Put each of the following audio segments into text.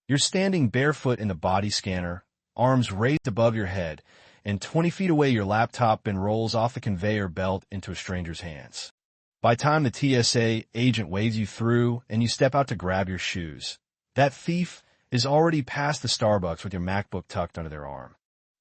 You're standing barefoot in the body scanner, arms raised above your head, and 20 feet away your laptop bin rolls off the conveyor belt into a stranger's hands. By the time the TSA agent waves you through and you step out to grab your shoes, that thief is already past the Starbucks with your MacBook tucked under their arm.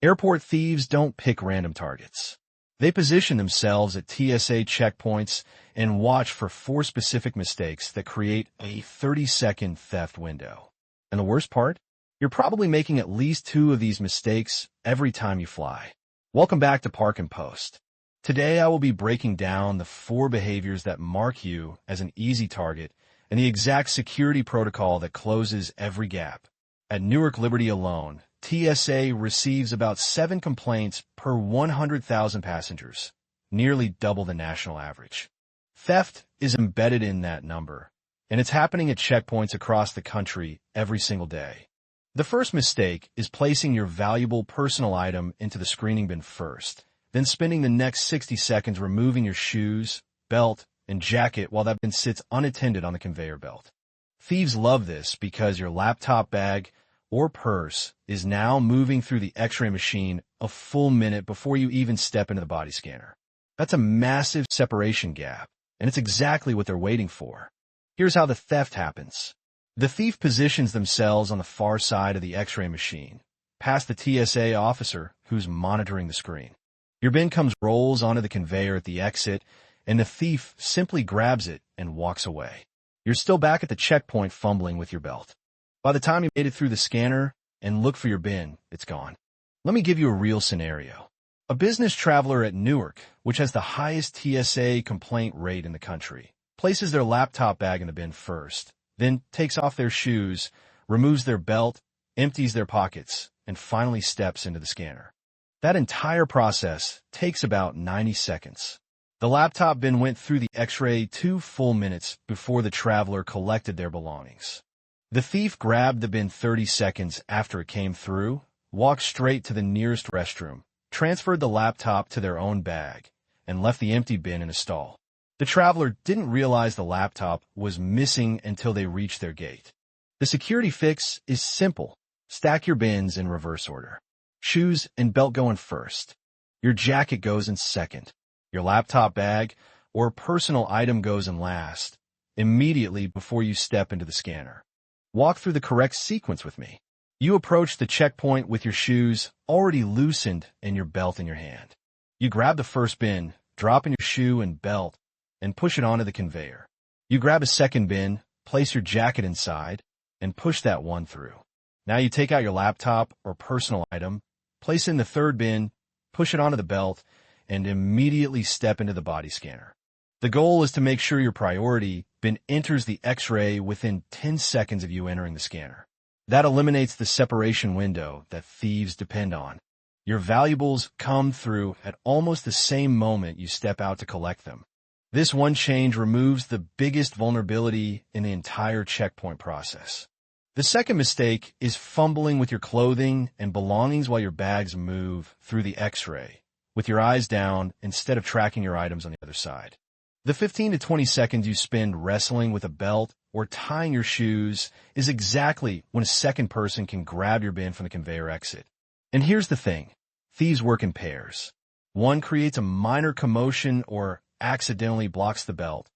Airport thieves don't pick random targets. They position themselves at TSA checkpoints and watch for 4 specific mistakes that create a 30-second theft window. And the worst part? You're probably making at least 2 of these mistakes every time you fly. Welcome back to Park and Post. Today I will be breaking down the 4 behaviors that mark you as an easy target and the exact security protocol that closes every gap. At Newark Liberty alone, TSA receives about 7 complaints per 100,000 passengers, nearly double the national average. Theft is embedded in that number, and it's happening at checkpoints across the country every single day. The first mistake is placing your valuable personal item into the screening bin first, then spending the next 60 seconds removing your shoes, belt, and jacket while that bin sits unattended on the conveyor belt. Thieves love this because your laptop bag or purse is now moving through the X-ray machine a full minute before you even step into the body scanner. That's a massive separation gap, and it's exactly what they're waiting for. Here's how the theft happens. The thief positions themselves on the far side of the X-ray machine, past the TSA officer who's monitoring the screen. Your bin rolls onto the conveyor at the exit, and the thief simply grabs it and walks away. You're still back at the checkpoint fumbling with your belt. By the time you made it through the scanner and look for your bin, it's gone. Let me give you a real scenario. A business traveler at Newark, which has the highest TSA complaint rate in the country, places their laptop bag in the bin first, then takes off their shoes, removes their belt, empties their pockets, and finally steps into the scanner. That entire process takes about 90 seconds. The laptop bin went through the X-ray 2 full minutes before the traveler collected their belongings. The thief grabbed the bin 30 seconds after it came through, walked straight to the nearest restroom, transferred the laptop to their own bag, and left the empty bin in a stall. The traveler didn't realize the laptop was missing until they reached their gate. The security fix is simple. Stack your bins in reverse order. Shoes and belt go in first. Your jacket goes in second. Your laptop bag or personal item goes in last, immediately before you step into the scanner. Walk through the correct sequence with me. You approach the checkpoint with your shoes already loosened and your belt in your hand. You grab the first bin, drop in your shoe and belt, and push it onto the conveyor. You grab a second bin, place your jacket inside, and push that one through. Now you take out your laptop or personal item, place in the third bin, push it onto the belt, and immediately step into the body scanner. The goal is to make sure your priority bin enters the X-ray within 10 seconds of you entering the scanner. That eliminates the separation window that thieves depend on. Your valuables come through at almost the same moment you step out to collect them. This one change removes the biggest vulnerability in the entire checkpoint process. The second mistake is fumbling with your clothing and belongings while your bags move through the X-ray, with your eyes down instead of tracking your items on the other side. The 15 to 20 seconds you spend wrestling with a belt or tying your shoes is exactly when a second person can grab your bin from the conveyor exit. And here's the thing. Thieves work in pairs. One creates a minor commotion or accidentally blocks the belt,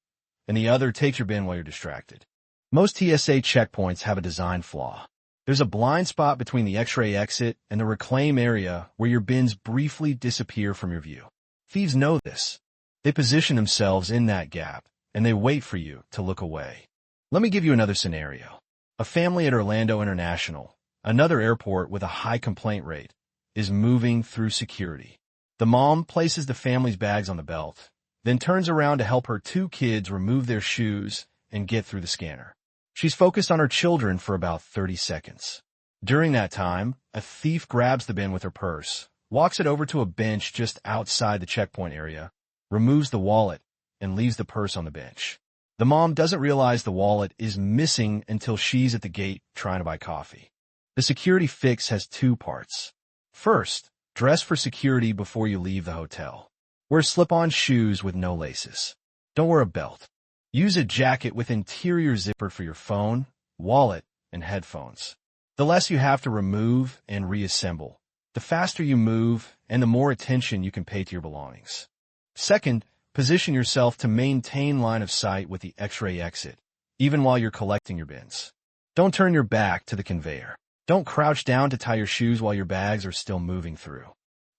and the other takes your bin while you're distracted. Most TSA checkpoints have a design flaw. There's a blind spot between the X-ray exit and the reclaim area where your bins briefly disappear from your view. Thieves know this. They position themselves in that gap, and they wait for you to look away. Let me give you another scenario. A family at Orlando International, another airport with a high complaint rate, is moving through security. The mom places the family's bags on the belt, then turns around to help her 2 kids remove their shoes and get through the scanner. She's focused on her children for about 30 seconds. During that time, a thief grabs the bin with her purse, walks it over to a bench just outside the checkpoint area, removes the wallet, and leaves the purse on the bench. The mom doesn't realize the wallet is missing until she's at the gate trying to buy coffee. The security fix has 2 parts. First, dress for security before you leave the hotel. Wear slip-on shoes with no laces. Don't wear a belt. Use a jacket with interior zipper for your phone, wallet, and headphones. The less you have to remove and reassemble, the faster you move and the more attention you can pay to your belongings. Second, position yourself to maintain line of sight with the X-ray exit, even while you're collecting your bins. Don't turn your back to the conveyor. Don't crouch down to tie your shoes while your bags are still moving through.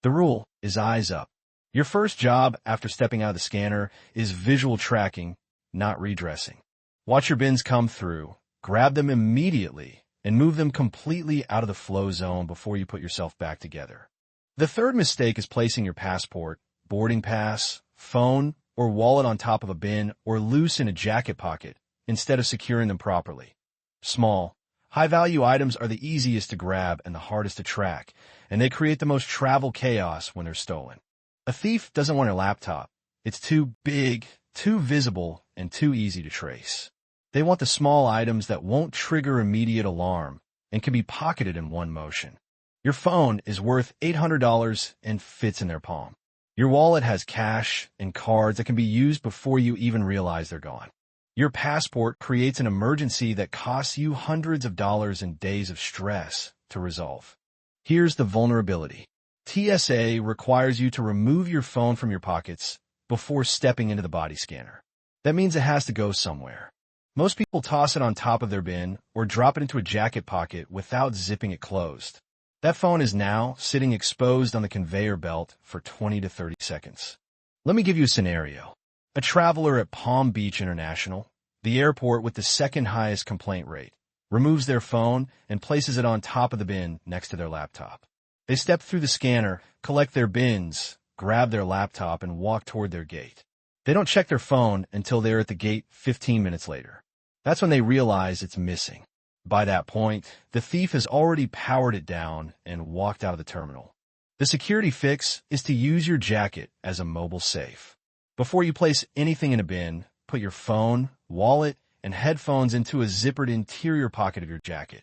The rule is eyes up. Your first job after stepping out of the scanner is visual tracking, not redressing. Watch your bins come through, grab them immediately, and move them completely out of the flow zone before you put yourself back together. The third mistake is placing your passport, boarding pass, phone, or wallet on top of a bin or loose in a jacket pocket instead of securing them properly. Small, high-value items are the easiest to grab and the hardest to track, and they create the most travel chaos when they're stolen. A thief doesn't want a laptop. It's too big, too visible, and too easy to trace. They want the small items that won't trigger immediate alarm and can be pocketed in one motion. Your phone is worth $800 and fits in their palm. Your wallet has cash and cards that can be used before you even realize they're gone. Your passport creates an emergency that costs you hundreds of dollars and days of stress to resolve. Here's the vulnerability. TSA requires you to remove your phone from your pockets before stepping into the body scanner. That means it has to go somewhere. Most people toss it on top of their bin or drop it into a jacket pocket without zipping it closed. That phone is now sitting exposed on the conveyor belt for 20 to 30 seconds. Let me give you a scenario. A traveler at Palm Beach International, the airport with the second highest complaint rate, removes their phone and places it on top of the bin next to their laptop. They step through the scanner, collect their bins, grab their laptop, and walk toward their gate. They don't check their phone until they're at the gate 15 minutes later. That's when they realize it's missing. By that point, the thief has already powered it down and walked out of the terminal. The security fix is to use your jacket as a mobile safe. Before you place anything in a bin, put your phone, wallet, and headphones into a zippered interior pocket of your jacket.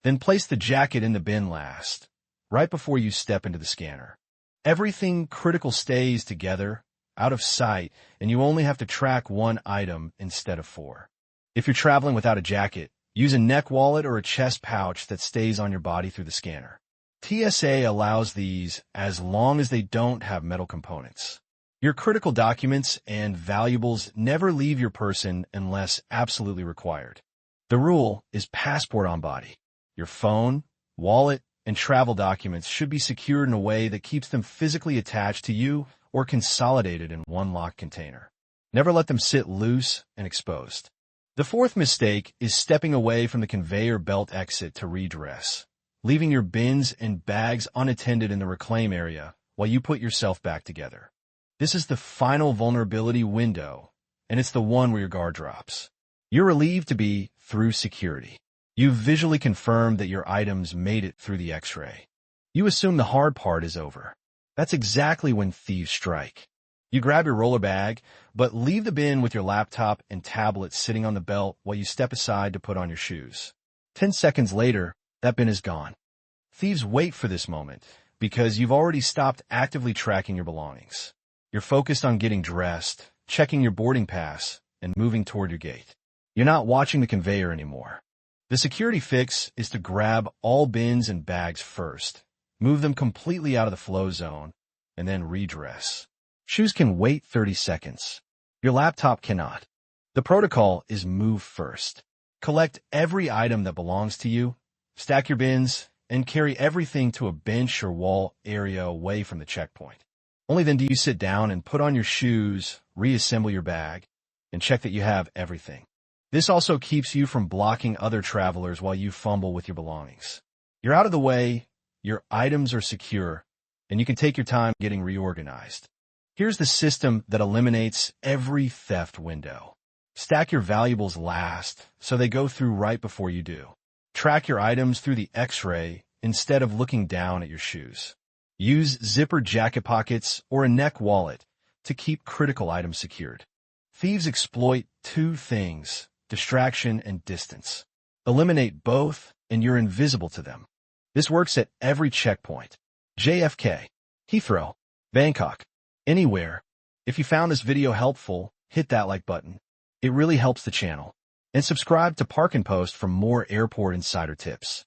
Then place the jacket in the bin last, right before you step into the scanner. Everything critical stays together, out of sight, and you only have to track one item instead of four. If you're traveling without a jacket, use a neck wallet or a chest pouch that stays on your body through the scanner. TSA allows these as long as they don't have metal components. Your critical documents and valuables never leave your person unless absolutely required. The rule is passport on body. Your phone, wallet, and travel documents should be secured in a way that keeps them physically attached to you or consolidated in one locked container. Never let them sit loose and exposed. The fourth mistake is stepping away from the conveyor belt exit to redress, leaving your bins and bags unattended in the reclaim area while you put yourself back together. This is the final vulnerability window, and it's the one where your guard drops. You're relieved to be through security. You've visually confirmed that your items made it through the X-ray. You assume the hard part is over. That's exactly when thieves strike. You grab your roller bag, but leave the bin with your laptop and tablet sitting on the belt while you step aside to put on your shoes. 10 seconds later, that bin is gone. Thieves wait for this moment because you've already stopped actively tracking your belongings. You're focused on getting dressed, checking your boarding pass, and moving toward your gate. You're not watching the conveyor anymore. The security fix is to grab all bins and bags first, move them completely out of the flow zone, and then redress. Shoes can wait 30 seconds. Your laptop cannot. The protocol is move first. Collect every item that belongs to you, stack your bins, and carry everything to a bench or wall area away from the checkpoint. Only then do you sit down and put on your shoes, reassemble your bag, and check that you have everything. This also keeps you from blocking other travelers while you fumble with your belongings. You're out of the way, your items are secure, and you can take your time getting reorganized. Here's the system that eliminates every theft window. Stack your valuables last, so they go through right before you do. Track your items through the X-ray instead of looking down at your shoes. Use zippered jacket pockets or a neck wallet to keep critical items secured. Thieves exploit two things, distraction and distance. Eliminate both, and you're invisible to them. This works at every checkpoint. JFK, Heathrow, Bangkok, anywhere. If you found this video helpful, hit that like button. It really helps the channel. And subscribe to Park and Post for more airport insider tips.